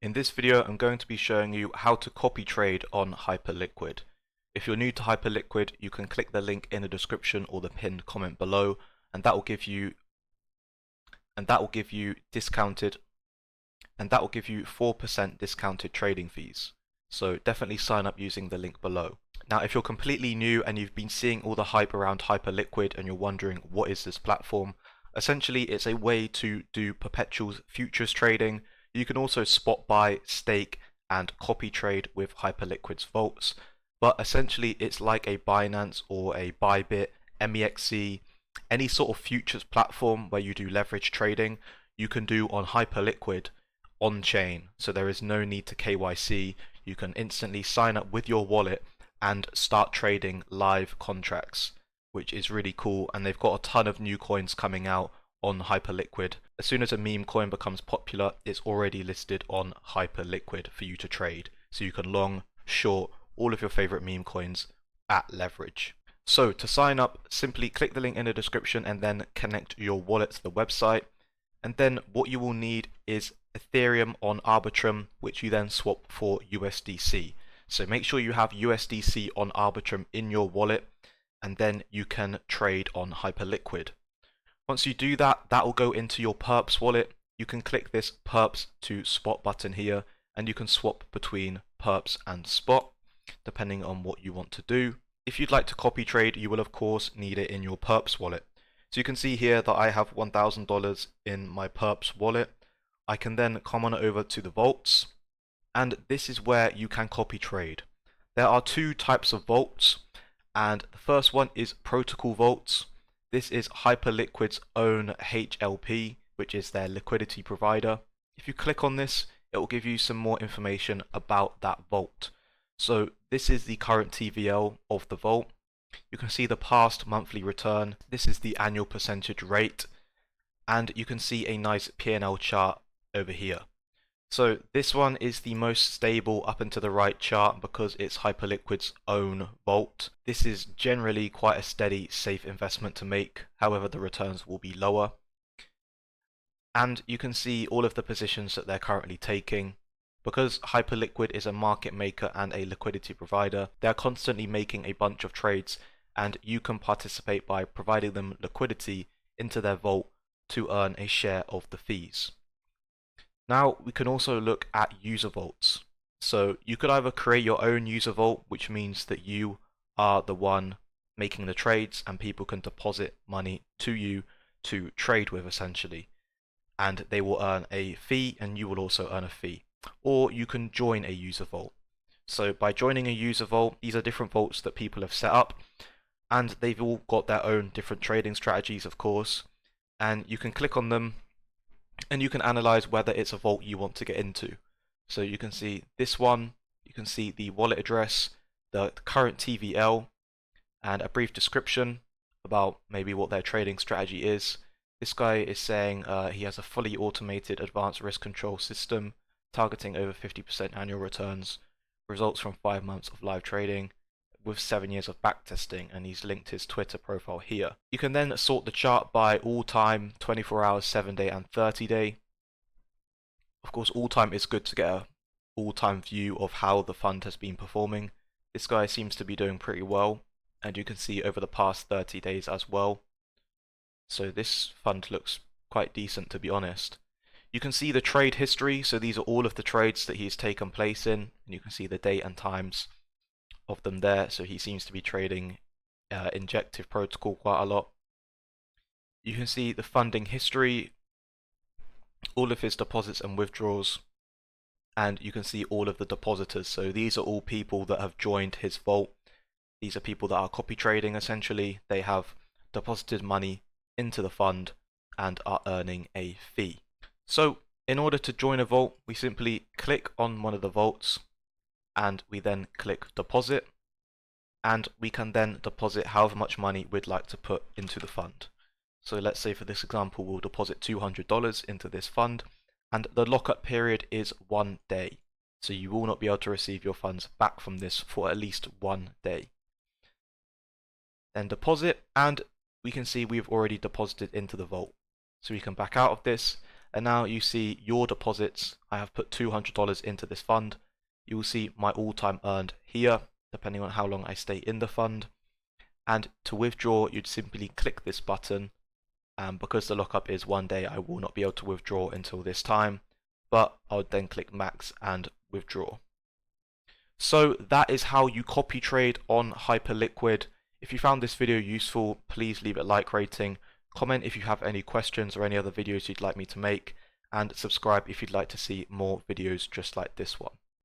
In this video, I'm going to be showing you how to copy trade on Hyperliquid. If you're new to Hyperliquid, you can click the link in the description or the pinned comment below, and that will give you 4% discounted trading fees. So definitely sign up using the link below. Now, if you're completely new and you've been seeing all the hype around Hyperliquid and you're wondering what is this platform, essentially it's a way to do perpetual futures trading. You can also spot buy, stake, and copy trade with Hyperliquid's vaults, but essentially it's like a Binance or a Bybit, MEXC, any sort of futures platform where you do leverage trading, you can do on Hyperliquid on chain. So there is no need to KYC. You can instantly sign up with your wallet and start trading live contracts, which is really cool. And they've got a ton of new coins coming out on Hyperliquid. As soon as a meme coin becomes popular, it's already listed on Hyperliquid for you to trade. So you can long, short, all of your favorite meme coins at leverage. So to sign up, simply click the link in the description and then connect your wallet to the website. And then what you will need is Ethereum on Arbitrum, which you then swap for USDC. So make sure you have USDC on Arbitrum in your wallet, and then you can trade on Hyperliquid. Once you do that, that will go into your Perps wallet. You can click this Perps to Spot button here, and you can swap between Perps and Spot, depending on what you want to do. If you'd like to copy trade, you will of course need it in your Perps wallet. So you can see here that I have $1,000 in my Perps wallet. I can then come on over to the vaults, and this is where you can copy trade. There are two types of vaults, and the first one is protocol vaults. This is Hyperliquid's own HLP, which is their liquidity provider. If you click on this, it will give you some more information about that vault. So this is the current TVL of the vault. You can see the past monthly return. This is the annual percentage rate, and you can see a nice P&L chart over here. So this one is the most stable up and to the right chart because it's Hyperliquid's own vault. This is generally quite a steady, safe investment to make. However, the returns will be lower. And you can see all of the positions that they're currently taking. Because Hyperliquid is a market maker and a liquidity provider, they're constantly making a bunch of trades, and you can participate by providing them liquidity into their vault to earn a share of the fees. Now we can also look at user vaults. So you could either create your own user vault, which means that you are the one making the trades and people can deposit money to you to trade with essentially, and they will earn a fee and you will also earn a fee. Or you can join a user vault. So by joining a user vault, these are different vaults that people have set up, and they've all got their own different trading strategies, of course, and you can click on them and you can analyze whether it's a vault you want to get into. So you can see this one, you can see the wallet address, the current TVL, and a brief description about maybe what their trading strategy is. This guy is saying he has a fully automated advanced risk control system targeting over 50% annual returns, results from 5 months of live trading with 7 years of backtesting, and he's linked his Twitter profile here. You can then sort the chart by all time, 24 hours, 7-day, and 30-day. Of course, all time is good to get a all-time view of how the fund has been performing. This guy seems to be doing pretty well, and you can see over the past 30 days as well. So this fund looks quite decent, to be honest. You can see the trade history, so these are all of the trades that he's taken place in, and you can see the date and times of them there. So he seems to be trading injective protocol quite a lot. You can see the funding history, all of his deposits and withdrawals, and you can see all of the depositors. So these are all people that have joined his vault. These are people that are copy trading essentially. They have deposited money into the fund and are earning a fee. So in order to join a vault, we simply click on one of the vaults and we then click deposit, and we can then deposit however much money we'd like to put into the fund. So let's say for this example we'll deposit $200 into this fund, and the lockup period is 1 day. So you will not be able to receive your funds back from this for at least 1 day. Then deposit, and we can see we've already deposited into the vault. So we can back out of this, and now you see your deposits. I have put $200 into this fund. You will see my all-time earned here, depending on how long I stay in the fund. And to withdraw, you'd simply click this button. And because the lockup is 1 day, I will not be able to withdraw until this time, but I would then click max and withdraw. So that is how you copy trade on Hyperliquid. If you found this video useful, please leave a like rating, comment if you have any questions or any other videos you'd like me to make, and subscribe if you'd like to see more videos just like this one.